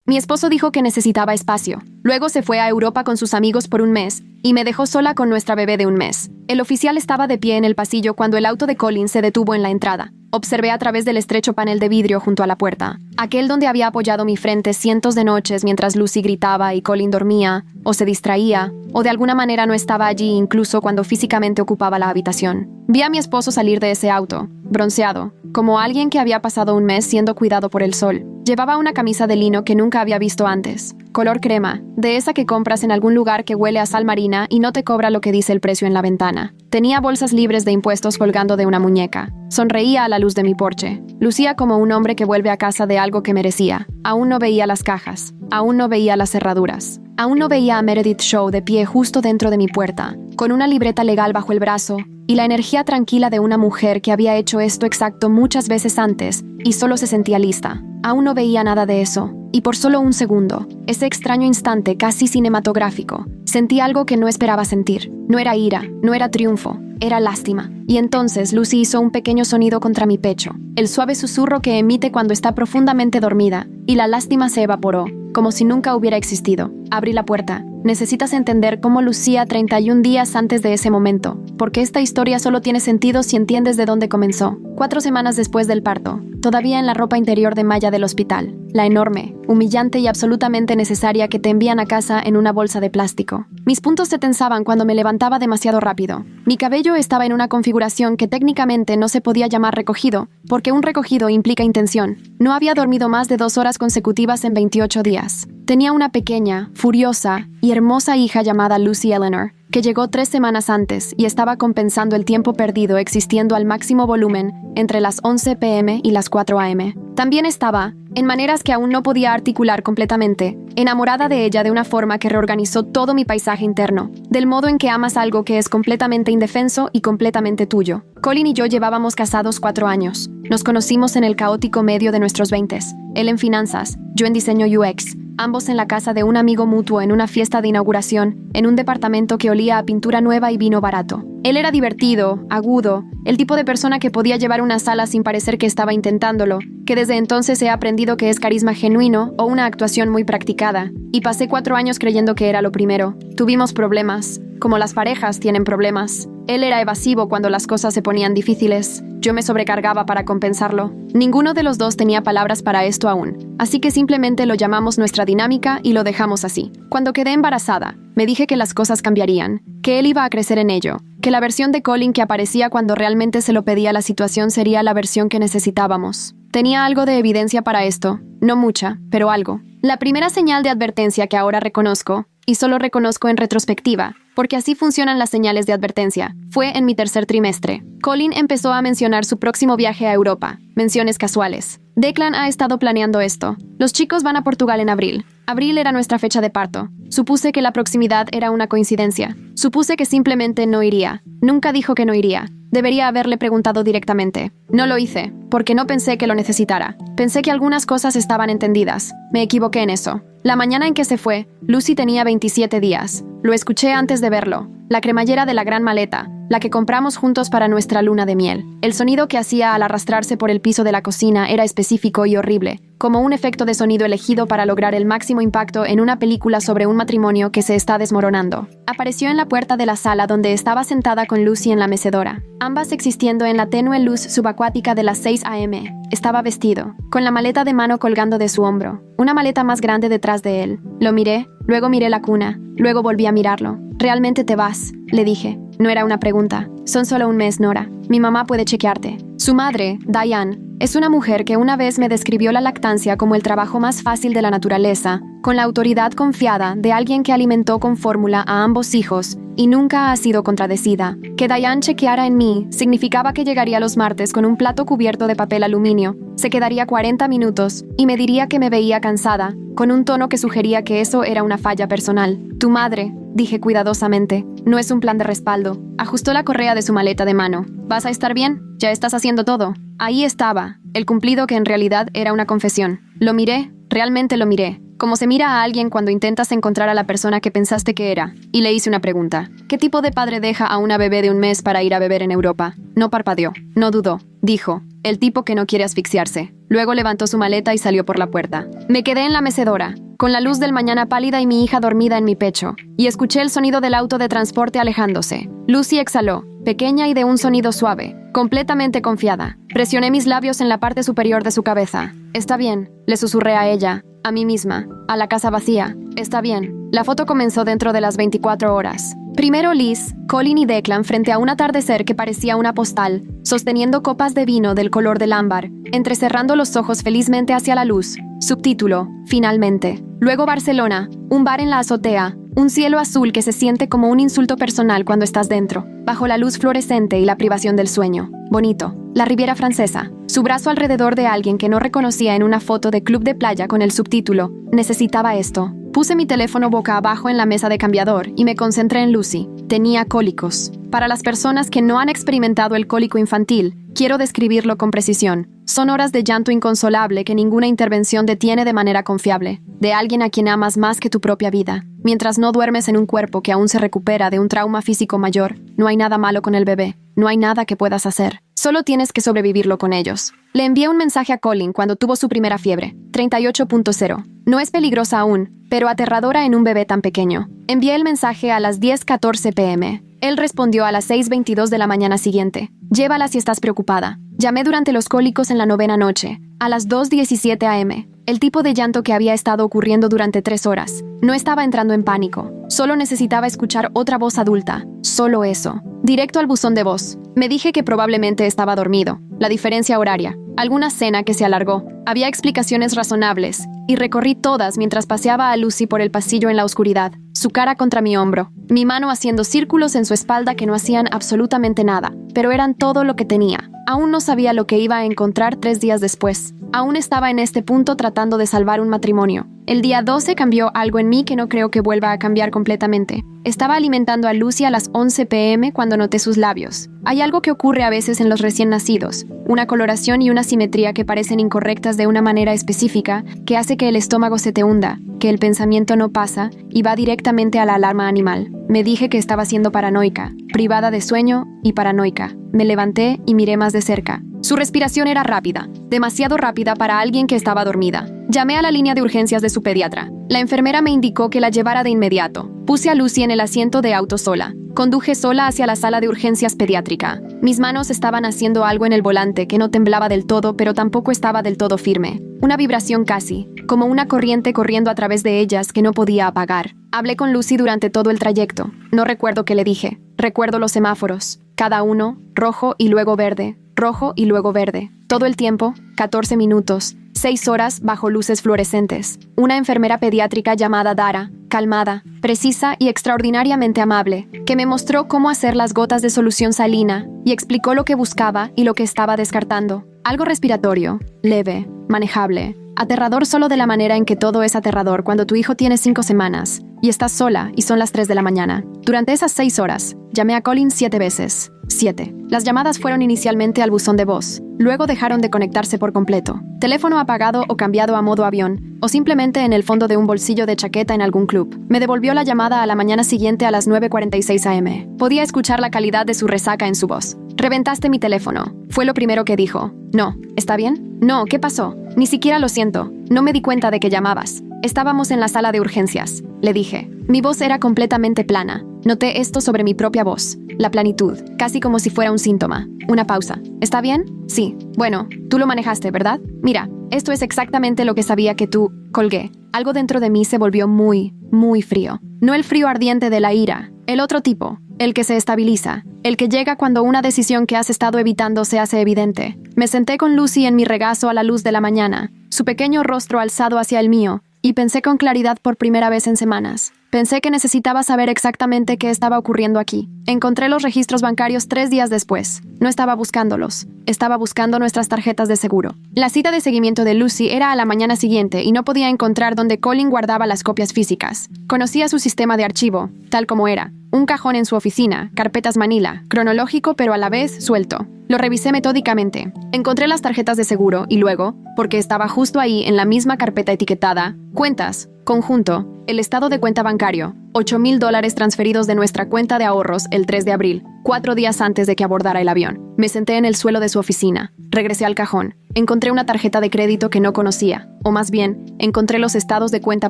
Mi esposo dijo que necesitaba espacio. Luego se fue a Europa con sus amigos por un mes y me dejó sola con nuestra bebé de un mes. El oficial estaba de pie en el pasillo cuando el auto de Colin se detuvo en la entrada. Observé a través del estrecho panel de vidrio junto a la puerta, aquel donde había apoyado mi frente cientos de noches mientras Lucy gritaba y Colin dormía, o se distraía, o de alguna manera no estaba allí incluso cuando físicamente ocupaba la habitación. Vi a mi esposo salir de ese auto, bronceado, como alguien que había pasado un mes siendo cuidado por el sol. Llevaba una camisa de lino que nunca había visto antes, color crema, de esa que compras en algún lugar que huele a sal marina y no te cobra lo que dice el precio en la ventana. Tenía bolsas libres de impuestos colgando de una muñeca. Sonreía a la luz de mi porche. Lucía como un hombre que vuelve a casa de algo que merecía. Aún no veía las cajas. Aún no veía las cerraduras. Aún no veía a Meredith Shaw de pie justo dentro de mi puerta, con una libreta legal bajo el brazo y la energía tranquila de una mujer que había hecho esto exacto muchas veces antes y solo se sentía lista. Aún no veía nada de eso. Y por solo un segundo, ese extraño instante casi cinematográfico, sentí algo que no esperaba sentir. No era ira, no era triunfo, era lástima. Y entonces Lucy hizo un pequeño sonido contra mi pecho, el suave susurro que emite cuando está profundamente dormida, y la lástima se evaporó, como si nunca hubiera existido. Abrí la puerta. Necesitas entender cómo lucía 31 días antes de ese momento, porque esta historia solo tiene sentido si entiendes de dónde comenzó. 4 semanas después del parto, todavía en la ropa interior de malla del hospital, la enorme, humillante y absolutamente necesaria que te envían a casa en una bolsa de plástico. Mis puntos se tensaban cuando me levantaba demasiado rápido. Mi cabello estaba en una configuración que técnicamente no se podía llamar recogido, porque un recogido implica intención. No había dormido más de 2 horas consecutivas en 28 días. Tenía una pequeña, furiosa y hermosa hija llamada Lucy Eleanor, que llegó 3 semanas antes y estaba compensando el tiempo perdido existiendo al máximo volumen entre las 11 p.m. y las 4 a.m. También estaba, en maneras que aún no podía articular completamente, enamorada de ella de una forma que reorganizó todo mi paisaje interno, del modo en que amas algo que es completamente indefenso y completamente tuyo. Colin y yo llevábamos casados 4 años. Nos conocimos en el caótico medio de nuestros 20s, él en finanzas, yo en diseño UX, ambos en la casa de un amigo mutuo en una fiesta de inauguración, en un departamento que olía a pintura nueva y vino barato. Él era divertido, agudo, el tipo de persona que podía llevar una sala sin parecer que estaba intentándolo, que desde entonces he aprendido que es carisma genuino o una actuación muy practicada, y pasé 4 años creyendo que era lo primero. Tuvimos problemas, como las parejas tienen problemas. Él era evasivo cuando las cosas se ponían difíciles. Yo me sobrecargaba para compensarlo. Ninguno de los dos tenía palabras para esto aún, así que simplemente lo llamamos nuestra dinámica y lo dejamos así. Cuando quedé embarazada, me dije que las cosas cambiarían, que él iba a crecer en ello, que la versión de Colin que aparecía cuando realmente se lo pedía la situación sería la versión que necesitábamos. Tenía algo de evidencia para esto, no mucha, pero algo. La primera señal de advertencia que ahora reconozco, y solo reconozco en retrospectiva, porque así funcionan las señales de advertencia, fue en mi 3er trimestre. Colin empezó a mencionar su próximo viaje a Europa, menciones casuales. Declan ha estado planeando esto. Los chicos van a Portugal en abril. Abril era nuestra fecha de parto. Supuse que la proximidad era una coincidencia. Supuse que simplemente no iría. Nunca dijo que no iría. Debería haberle preguntado directamente. No lo hice, porque no pensé que lo necesitara. Pensé que algunas cosas estaban entendidas. Me equivoqué en eso. La mañana en que se fue, Lucy tenía 27 días. Lo escuché antes de verlo. La cremallera de la gran maleta, la que compramos juntos para nuestra luna de miel. El sonido que hacía al arrastrarse por el piso de la cocina era específico y horrible, como un efecto de sonido elegido para lograr el máximo impacto en una película sobre un matrimonio que se está desmoronando. Apareció en la puerta de la sala donde estaba sentada con Lucy en la mecedora, ambas existiendo en la tenue luz subacuática de las 6 a.m. Estaba vestido, con la maleta de mano colgando de su hombro, una maleta más grande detrás de él. Lo miré, luego miré la cuna, luego volví a mirarlo. «¿Realmente te vas?», le dije. No era una pregunta. «Son solo un mes, Nora. Mi mamá puede chequearte». Su madre, Diane, es una mujer que una vez me describió la lactancia como el trabajo más fácil de la naturaleza, con la autoridad confiada de alguien que alimentó con fórmula a ambos hijos y nunca ha sido contradecida. Que Diane chequeara en mí significaba que llegaría los martes con un plato cubierto de papel aluminio, se quedaría 40 minutos y me diría que me veía cansada, con un tono que sugería que eso era una falla personal. «Tu madre», dije cuidadosamente, «no es un plan de respaldo». Ajustó la correa de su maleta de mano. «¿Vas a estar bien? ¿Ya estás haciendo todo?» Ahí estaba, el cumplido que en realidad era una confesión. Lo miré, realmente lo miré, como se mira a alguien cuando intentas encontrar a la persona que pensaste que era, y le hice una pregunta. ¿Qué tipo de padre deja a una bebé de un mes para ir a beber en Europa? No parpadeó, no dudó. Dijo, el tipo que no quiere asfixiarse. Luego levantó su maleta y salió por la puerta. Me quedé en la mecedora, con la luz del mañana pálida y mi hija dormida en mi pecho, y escuché el sonido del auto de transporte alejándose. Lucy exhaló, pequeña y de un sonido suave, completamente confiada. Presioné mis labios en la parte superior de su cabeza. Está bien, le susurré a ella, a mí misma, a la casa vacía. Está bien. La foto comenzó dentro de las 24 horas. Primero Liz, Colin y Declan frente a un atardecer que parecía una postal, sosteniendo copas de vino del color del ámbar, entrecerrando los ojos felizmente hacia la luz. Subtítulo, finalmente. Luego Barcelona, un bar en la azotea, un cielo azul que se siente como un insulto personal cuando estás dentro, bajo la luz fluorescente y la privación del sueño. Bonito. La Riviera Francesa, su brazo alrededor de alguien que no reconocía en una foto de club de playa con el subtítulo, necesitaba esto. Puse mi teléfono boca abajo en la mesa de cambiador y me concentré en Lucy. Tenía cólicos. Para las personas que no han experimentado el cólico infantil, quiero describirlo con precisión. Son horas de llanto inconsolable que ninguna intervención detiene de manera confiable, de alguien a quien amas más que tu propia vida. Mientras no duermes en un cuerpo que aún se recupera de un trauma físico mayor, no hay nada malo con el bebé, no hay nada que puedas hacer. Solo tienes que sobrevivirlo con ellos. Le envié un mensaje a Colin cuando tuvo su primera fiebre, 38.0. No es peligrosa aún, pero aterradora en un bebé tan pequeño. Envié el mensaje a las 10:14 p.m. Él respondió a las 6:22 de la mañana siguiente. Llévala si estás preocupada. Llamé durante los cólicos en la 9ª noche, a las 2:17 a.m. El tipo de llanto que había estado ocurriendo durante 3 horas. No estaba entrando en pánico. Solo necesitaba escuchar otra voz adulta. Solo eso. Directo al buzón de voz. Me dije que probablemente estaba dormido. La diferencia horaria. Alguna cena que se alargó. Había explicaciones razonables. Y recorrí todas mientras paseaba a Lucy por el pasillo en la oscuridad. Su cara contra mi hombro. Mi mano haciendo círculos en su espalda que no hacían absolutamente nada. Pero eran todo lo que tenía. Aún no sabía lo que iba a encontrar 3 días después. Aún estaba en este punto tratando de salvar un matrimonio. El día 12 cambió algo en mí que no creo que vuelva a cambiar completamente. Estaba alimentando a Lucy a las 11 p.m. cuando noté sus labios. Hay algo que ocurre a veces en los recién nacidos, una coloración y una simetría que parecen incorrectas de una manera específica que hace que el estómago se te hunda, que el pensamiento no pasa y va directamente a la alarma animal. Me dije que estaba siendo paranoica, privada de sueño y paranoica. Me levanté y miré más de cerca. Su respiración era rápida, demasiado rápida para alguien que estaba dormida. Llamé a la línea de urgencias de su pediatra. La enfermera me indicó que la llevara de inmediato. Puse a Lucy en el asiento de auto sola. Conduje sola hacia la sala de urgencias pediátrica. Mis manos estaban haciendo algo en el volante que no temblaba del todo, pero tampoco estaba del todo firme. Una vibración casi, como una corriente corriendo a través de ellas que no podía apagar. Hablé con Lucy durante todo el trayecto. No recuerdo qué le dije. Recuerdo los semáforos. Cada uno, rojo y luego verde. Rojo y luego verde. Todo el tiempo, 14 minutos. 6 horas bajo luces fluorescentes. Una enfermera pediátrica llamada Dara, calmada, precisa y extraordinariamente amable, que me mostró cómo hacer las gotas de solución salina y explicó lo que buscaba y lo que estaba descartando. Algo respiratorio, leve, manejable, aterrador solo de la manera en que todo es aterrador cuando tu hijo tiene 5 semanas y estás sola y son las 3 de la mañana. Durante esas 6 horas, llamé a Colin 7 veces. 7. Las llamadas fueron inicialmente al buzón de voz, luego dejaron de conectarse por completo. Teléfono apagado o cambiado a modo avión, o simplemente en el fondo de un bolsillo de chaqueta en algún club. Me devolvió la llamada a la mañana siguiente a las 9:46 a.m. Podía escuchar la calidad de su resaca en su voz. Reventaste mi teléfono. Fue lo primero que dijo. No, ¿está bien? No, ¿qué pasó? Ni siquiera lo siento. No me di cuenta de que llamabas. Estábamos en la sala de urgencias, le dije. Mi voz era completamente plana. Noté esto sobre mi propia voz. La planitud, casi como si fuera un síntoma. Una pausa. ¿Está bien? Sí. Bueno, tú lo manejaste, ¿verdad? Mira, esto es exactamente lo que sabía que tú... Colgué. Algo dentro de mí se volvió muy, muy frío. No el frío ardiente de la ira. El otro tipo. El que se estabiliza. El que llega cuando una decisión que has estado evitando se hace evidente. Me senté con Lucy en mi regazo a la luz de la mañana, su pequeño rostro alzado hacia el mío, y pensé con claridad por primera vez en semanas. Pensé que necesitaba saber exactamente qué estaba ocurriendo aquí. Encontré los registros bancarios 3 días después. No estaba buscándolos. Estaba buscando nuestras tarjetas de seguro. La cita de seguimiento de Lucy era a la mañana siguiente y no podía encontrar dónde Colin guardaba las copias físicas. Conocía su sistema de archivo, tal como era. Un cajón en su oficina, carpetas Manila, cronológico pero a la vez suelto. Lo revisé metódicamente. Encontré las tarjetas de seguro y luego, porque estaba justo ahí en la misma carpeta etiquetada, cuentas, conjunto, El estado de cuenta bancario, $8,000 transferidos de nuestra cuenta de ahorros el 3 de abril, 4 días antes de que abordara el avión. Me senté en el suelo de su oficina. Regresé al cajón. Encontré una tarjeta de crédito que no conocía, o más bien, encontré los estados de cuenta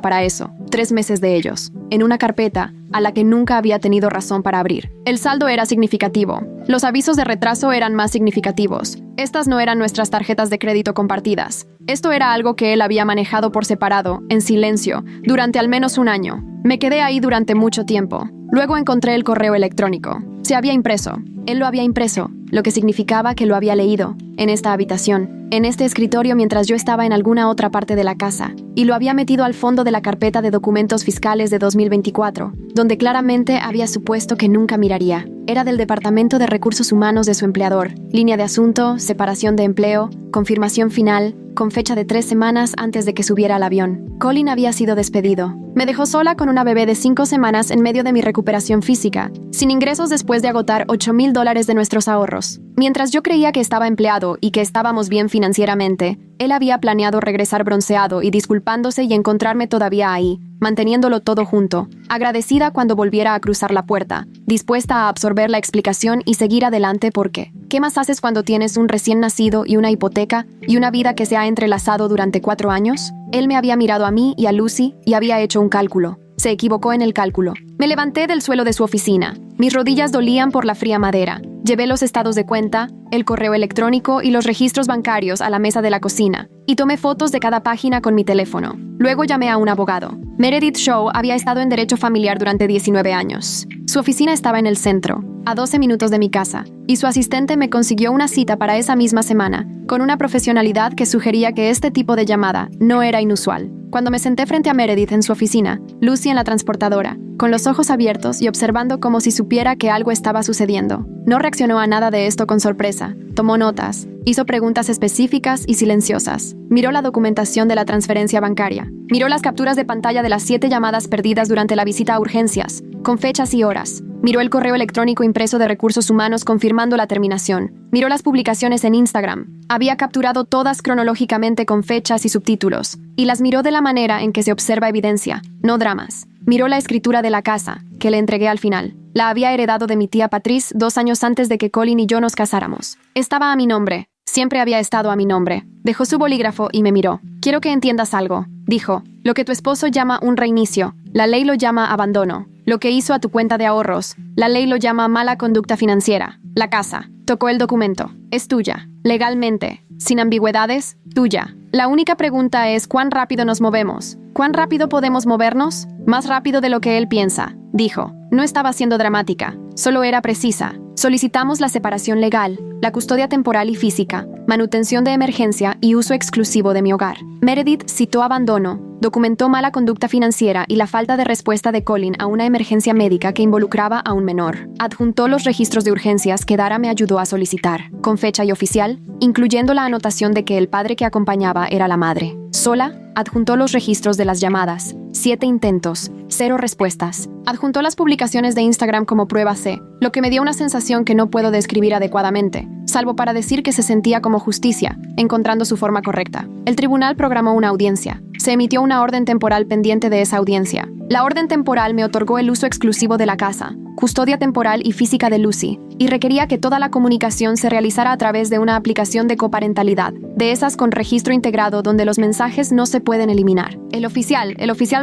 para eso, 3 meses de ellos, en una carpeta a la que nunca había tenido razón para abrir. El saldo era significativo. Los avisos de retraso eran más significativos. Estas no eran nuestras tarjetas de crédito compartidas. Esto era algo que él había manejado por separado, en silencio, durante al menos un año. Me quedé ahí durante mucho tiempo. Luego encontré el correo electrónico. Se había impreso. Él lo había impreso, lo que significaba que lo había leído, en esta habitación, en este escritorio mientras yo estaba en alguna otra parte de la casa, y lo había metido al fondo de la carpeta de documentos fiscales de 2024, donde claramente había supuesto que nunca miraría. Era del Departamento de Recursos Humanos de su empleador, línea de asunto, separación de empleo, confirmación final, con fecha de 3 semanas antes de que subiera al avión. Colin había sido despedido. Me dejó sola con una bebé de 5 semanas en medio de mi recuperación física, sin ingresos después de agotar $8,000 de nuestros ahorros. Mientras yo creía que estaba empleado y que estábamos bien financieramente, él había planeado regresar bronceado y disculpándose y encontrarme todavía ahí, manteniéndolo todo junto, agradecida cuando volviera a cruzar la puerta, dispuesta a absorber la explicación y seguir adelante porque, ¿qué más haces cuando tienes un recién nacido y una hipoteca y una vida que se ha entrelazado durante 4 años? Él me había mirado a mí y a Lucy y había hecho un cálculo. Se equivocó en el cálculo. Me levanté del suelo de su oficina. Mis rodillas dolían por la fría madera. Llevé los estados de cuenta, el correo electrónico y los registros bancarios a la mesa de la cocina, y tomé fotos de cada página con mi teléfono. Luego llamé a un abogado. Meredith Shaw había estado en derecho familiar durante 19 años. Su oficina estaba en el centro, a 12 minutos de mi casa, y su asistente me consiguió una cita para esa misma semana, con una profesionalidad que sugería que este tipo de llamada no era inusual. Cuando me senté frente a Meredith en su oficina, Lucy en la transportadora, con los ojos abiertos y observando como si supiera que algo estaba sucediendo. No reaccionó a nada de esto con sorpresa. Tomó notas, hizo preguntas específicas y silenciosas. Miró la documentación de la transferencia bancaria. Miró las capturas de pantalla de las 7 llamadas perdidas durante la visita a urgencias, con fechas y horas. Miró el correo electrónico impreso de Recursos Humanos confirmando la terminación. Miró las publicaciones en Instagram. Había capturado todas cronológicamente con fechas y subtítulos. Y las miró de la manera en que se observa evidencia, no dramas. Miró la escritura de la casa, que le entregué al final. La había heredado de mi tía Patrice 2 años antes de que Colin y yo nos casáramos. Estaba a mi nombre. Siempre había estado a mi nombre. Dejó su bolígrafo y me miró. Quiero que entiendas algo, dijo. Lo que tu esposo llama un reinicio, la ley lo llama abandono. Lo que hizo a tu cuenta de ahorros, la ley lo llama mala conducta financiera. La casa, tocó el documento, es tuya, legalmente, sin ambigüedades, tuya. La única pregunta es ¿cuán rápido nos movemos? ¿Cuán rápido podemos movernos? Más rápido de lo que él piensa, dijo. No estaba siendo dramática, solo era precisa. Solicitamos la separación legal, la custodia temporal y física, manutención de emergencia y uso exclusivo de mi hogar. Meredith citó abandono, documentó mala conducta financiera y la falta de respuesta de Colin a una emergencia médica que involucraba a un menor. Adjuntó los registros de urgencias que Dara me ayudó a solicitar, con fecha y oficial, incluyendo la anotación de que el padre que acompañaba era la madre. Sola, adjuntó los registros de las llamadas, 7 intentos, 0 respuestas. Adjuntó las publicaciones de Instagram como prueba C, lo que me dio una sensación que no puedo describir adecuadamente, salvo para decir que se sentía como justicia, encontrando su forma correcta. El tribunal programó una audiencia. Se emitió una orden temporal pendiente de esa audiencia. La orden temporal me otorgó el uso exclusivo de la casa, custodia temporal y física de Lucy, y requería que toda la comunicación se realizara a través de una aplicación de coparentalidad, de esas con registro integrado donde los mensajes no se pueden eliminar. El oficial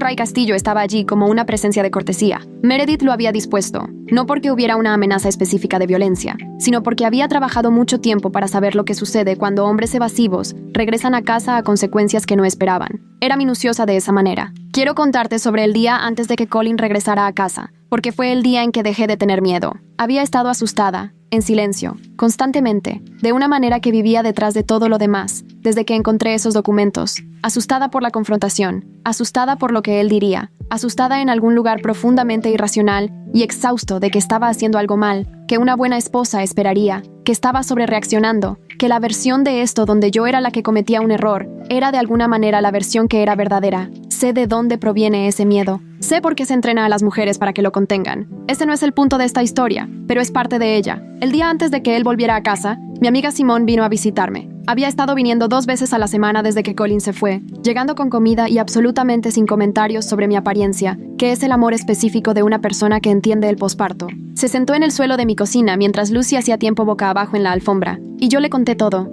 Ray Castillo estaba allí como una presencia de cortesía. Meredith lo había dispuesto, no porque hubiera una amenaza específica de violencia, sino porque había trabajado mucho tiempo para saber lo que sucede cuando hombres evasivos regresan a casa a consecuencias que no esperaban. Era minuciosa de esa manera. Quiero contarte sobre el día antes de que Colin regresara a casa, porque fue el día en que dejé de tener miedo. Había estado asustada, en silencio, constantemente, de una manera que vivía detrás de todo lo demás, desde que encontré esos documentos. Asustada por la confrontación, asustada por lo que él diría, asustada en algún lugar profundamente irracional y exhausto de que estaba haciendo algo mal, que una buena esposa esperaría, que estaba sobrereaccionando, que la versión de esto donde yo era la que cometía un error, era de alguna manera la versión que era verdadera. Sé de dónde proviene ese miedo. Sé por qué se entrena a las mujeres para que lo contengan. Ese no es el punto de esta historia, pero es parte de ella. El día antes de que él volviera a casa, mi amiga Simone vino a visitarme. Había estado viniendo 2 veces a la semana desde que Colin se fue, llegando con comida y absolutamente sin comentarios sobre mi apariencia, que es el amor específico de una persona que entiende el posparto. Se sentó en el suelo de mi cocina mientras Lucy hacía tiempo boca abajo en la alfombra, y yo le conté todo.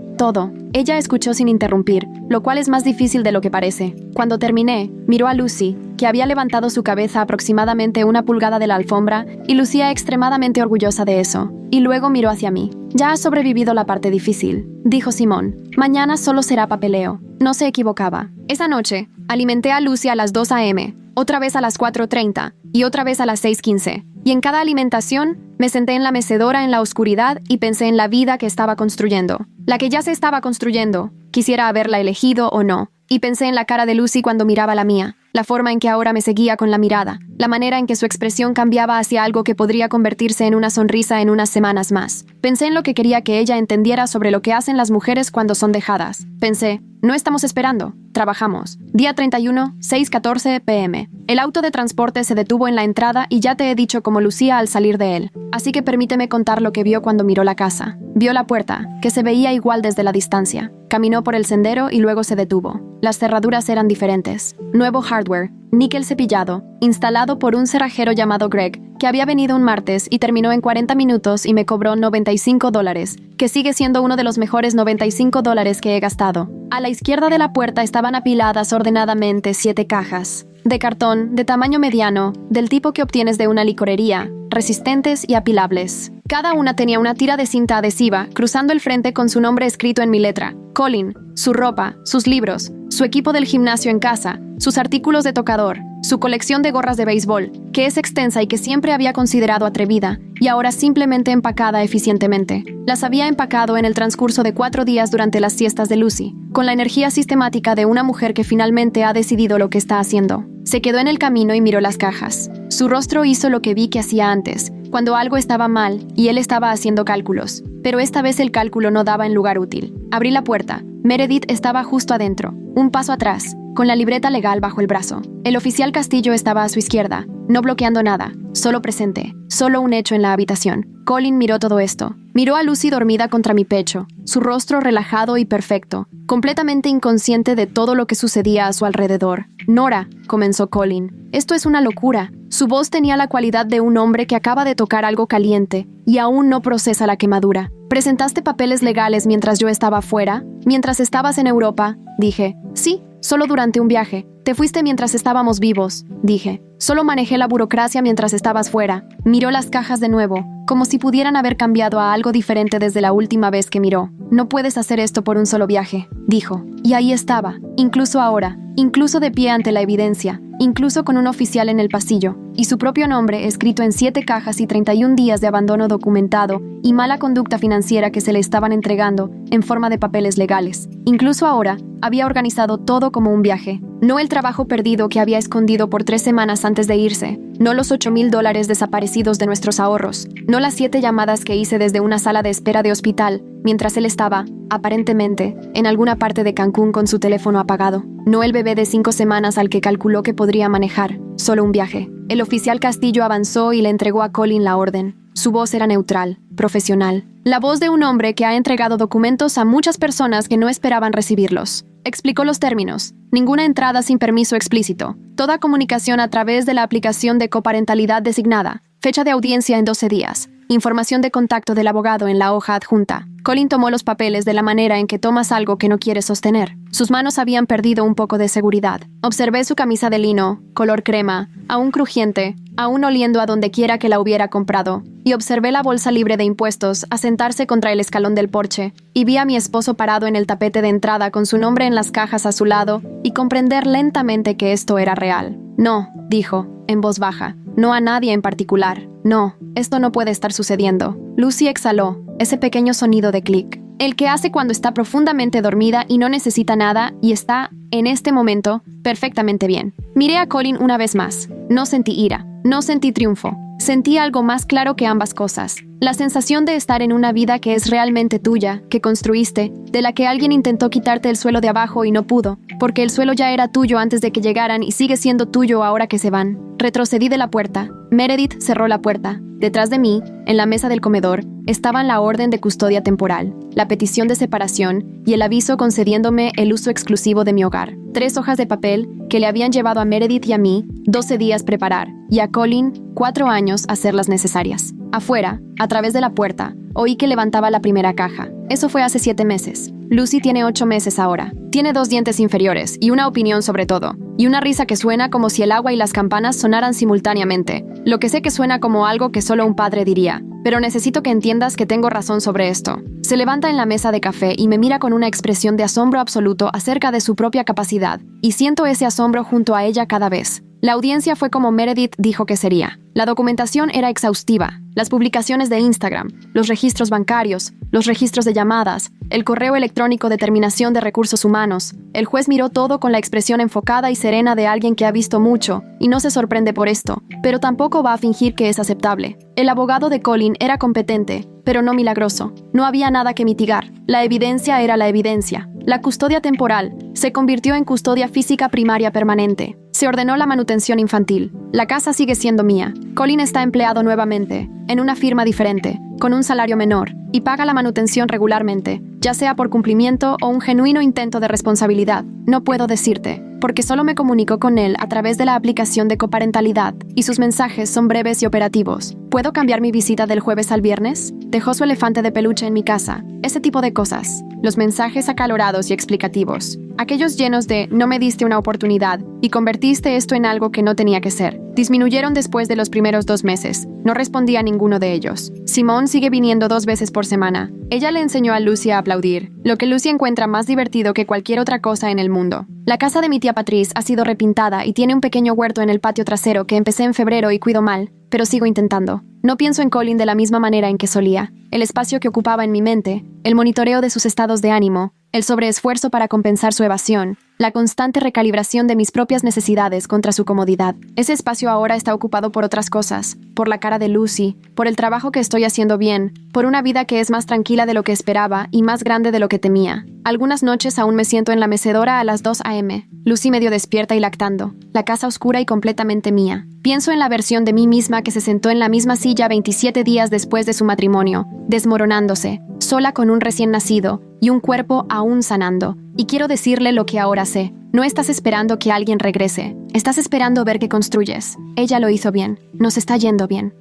Ella escuchó sin interrumpir, lo cual es más difícil de lo que parece. Cuando terminé, miró a Lucy, que había levantado su cabeza aproximadamente 1 pulgada de la alfombra y lucía extremadamente orgullosa de eso. Y luego miró hacia mí. «Ya has sobrevivido la parte difícil», dijo Simón. «Mañana solo será papeleo». No se equivocaba. Esa noche, alimenté a Lucy a las 2 a.m., otra vez a las 4:30 y otra vez a las 6:15. Y en cada alimentación, me senté en la mecedora en la oscuridad y pensé en la vida que estaba construyendo. La que ya se estaba construyendo, quisiera haberla elegido o no. Y pensé en la cara de Lucy cuando miraba la mía, la forma en que ahora me seguía con la mirada, la manera en que su expresión cambiaba hacia algo que podría convertirse en una sonrisa en unas semanas más. Pensé en lo que quería que ella entendiera sobre lo que hacen las mujeres cuando son dejadas. Pensé, no estamos esperando, trabajamos. Día 31, 6:14 p.m. El auto de transporte se detuvo en la entrada y ya te he dicho cómo lucía al salir de él. Así que permíteme contar lo que vio cuando miró la casa. Vio la puerta, que se veía igual desde la distancia. Caminó por el sendero y luego se detuvo. Las cerraduras eran diferentes. Nuevo hardware, níquel cepillado, instalado por un cerrajero llamado Greg, que había venido un martes y terminó en 40 minutos y me cobró $95, que sigue siendo uno de los mejores $95 que he gastado. A la izquierda de la puerta estaban apiladas ordenadamente 7 cajas de cartón de tamaño mediano, del tipo que obtienes de una licorería, resistentes y apilables. Cada una tenía una tira de cinta adhesiva cruzando el frente con su nombre escrito en mi letra, Colin, su ropa, sus libros, su equipo del gimnasio en casa, sus artículos de tocador, su colección de gorras de béisbol, que es extensa y que siempre había considerado atrevida, y ahora simplemente empacada eficientemente. Las había empacado en el transcurso de 4 días durante las siestas de Lucy, con la energía sistemática de una mujer que finalmente ha decidido lo que está haciendo. Se quedó en el camino y miró las cajas. Su rostro hizo lo que vi que hacía antes, cuando algo estaba mal y él estaba haciendo cálculos. Pero esta vez el cálculo no daba en lugar útil. Abrí la puerta. Meredith estaba justo adentro, un paso atrás, con la libreta legal bajo el brazo. El oficial Castillo estaba a su izquierda, no bloqueando nada, solo presente, solo un hecho en la habitación. Colin miró todo esto. Miró a Lucy dormida contra mi pecho, su rostro relajado y perfecto, completamente inconsciente de todo lo que sucedía a su alrededor. «Nora», comenzó Colin, «esto es una locura». Su voz tenía la cualidad de un hombre que acaba de tocar algo caliente y aún no procesa la quemadura. «¿Presentaste papeles legales mientras yo estaba fuera? ¿Mientras estabas en Europa?», dije. «Sí, solo durante un viaje. Te fuiste mientras estábamos vivos», dije. «Solo manejé la burocracia mientras estabas fuera». Miró las cajas de nuevo, como si pudieran haber cambiado a algo diferente desde la última vez que miró. «No puedes hacer esto por un solo viaje», dijo. Y ahí estaba, incluso ahora, incluso de pie ante la evidencia, incluso con un oficial en el pasillo, y su propio nombre escrito en 7 cajas y 31 días de abandono documentado y mala conducta financiera que se le estaban entregando en forma de papeles legales. Incluso ahora, había organizado todo como un viaje. No el trabajo perdido que había escondido por 3 semanas antes de irse, no los $8,000 desaparecidos de nuestros ahorros, no las 7 llamadas que hice desde una sala de espera de hospital, mientras él estaba, aparentemente, en alguna parte de Cancún con su teléfono apagado. No el bebé de 5 semanas al que calculó que podría manejar, solo un viaje. El oficial Castillo avanzó y le entregó a Colin la orden. Su voz era neutral, profesional. La voz de un hombre que ha entregado documentos a muchas personas que no esperaban recibirlos. Explicó los términos. Ninguna entrada sin permiso explícito. Toda comunicación a través de la aplicación de coparentalidad designada. Fecha de audiencia en 12 días. Información de contacto del abogado en la hoja adjunta. Colin tomó los papeles de la manera en que tomas algo que no quieres sostener. Sus manos habían perdido un poco de seguridad. Observé su camisa de lino, color crema, aún crujiente, aún oliendo a donde quiera que la hubiera comprado, y observé la bolsa libre de impuestos asentarse contra el escalón del porche, y vi a mi esposo parado en el tapete de entrada con su nombre en las cajas a su lado, y comprender lentamente que esto era real. «No», dijo, en voz baja, «no a nadie en particular. No, esto no puede estar sucediendo». Lucy exhaló, ese pequeño sonido de clic. El que hace cuando está profundamente dormida y no necesita nada y está, en este momento, perfectamente bien. Miré a Colin una vez más. No sentí ira, no sentí triunfo. Sentí algo más claro que ambas cosas. La sensación de estar en una vida que es realmente tuya, que construiste, de la que alguien intentó quitarte el suelo de abajo y no pudo, porque el suelo ya era tuyo antes de que llegaran y sigue siendo tuyo ahora que se van. Retrocedí de la puerta. Meredith cerró la puerta. Detrás de mí, en la mesa del comedor, estaban la orden de custodia temporal, la petición de separación y el aviso concediéndome el uso exclusivo de mi hogar. 3 hojas de papel que le habían llevado a Meredith y a mí 12 días preparar, y a Colin 4 años hacerlas necesarias. Afuera, a través de la puerta, oí que levantaba la primera caja. Eso fue hace 7 meses. Lucy tiene 8 meses ahora. Tiene 2 dientes inferiores y una opinión sobre todo. Y una risa que suena como si el agua y las campanas sonaran simultáneamente. Lo que sé que suena como algo que solo un padre diría. Pero necesito que entiendas que tengo razón sobre esto. Se levanta en la mesa de café y me mira con una expresión de asombro absoluto acerca de su propia capacidad. Y siento ese asombro junto a ella cada vez. La audiencia fue como Meredith dijo que sería. La documentación era exhaustiva. Las publicaciones de Instagram, los registros bancarios, los registros de llamadas, el correo electrónico de terminación de recursos humanos. El juez miró todo con la expresión enfocada y serena de alguien que ha visto mucho y no se sorprende por esto, pero tampoco va a fingir que es aceptable. El abogado de Colin era competente, pero no milagroso. No había nada que mitigar. La evidencia era la evidencia. La custodia temporal se convirtió en custodia física primaria permanente. Se ordenó la manutención infantil. La casa sigue siendo mía. Colin está empleado nuevamente, en una firma diferente, con un salario menor, y paga la manutención regularmente, ya sea por cumplimiento o un genuino intento de responsabilidad. No puedo decirte, porque solo me comunico con él a través de la aplicación de coparentalidad, y sus mensajes son breves y operativos. ¿Puedo cambiar mi visita del jueves al viernes? Dejó su elefante de peluche en mi casa. Ese tipo de cosas. Los mensajes acalorados y explicativos. Aquellos llenos de «no me diste una oportunidad» y «convertiste esto en algo que no tenía que ser». Disminuyeron después de los primeros 2 meses. No respondí a ninguno de ellos. Simone sigue viniendo 2 veces por semana. Ella le enseñó a Lucy a aplaudir, lo que Lucy encuentra más divertido que cualquier otra cosa en el mundo. La casa de mi tía Patrice ha sido repintada y tiene un pequeño huerto en el patio trasero que empecé en febrero y cuido mal, pero sigo intentando. No pienso en Colin de la misma manera en que solía. El espacio que ocupaba en mi mente, el monitoreo de sus estados de ánimo, el sobreesfuerzo para compensar su evasión, la constante recalibración de mis propias necesidades contra su comodidad. Ese espacio ahora está ocupado por otras cosas, por la cara de Lucy, por el trabajo que estoy haciendo bien, por una vida que es más tranquila de lo que esperaba y más grande de lo que temía. Algunas noches aún me siento en la mecedora a las 2 a.m., Lucy medio despierta y lactando, la casa oscura y completamente mía. Pienso en la versión de mí misma que se sentó en la misma silla 27 días después de su matrimonio, desmoronándose, sola con un recién nacido y un cuerpo aún sanando. Y quiero decirle lo que ahora sé. No estás esperando que alguien regrese. Estás esperando ver que construyes. Ella lo hizo bien. Nos está yendo bien.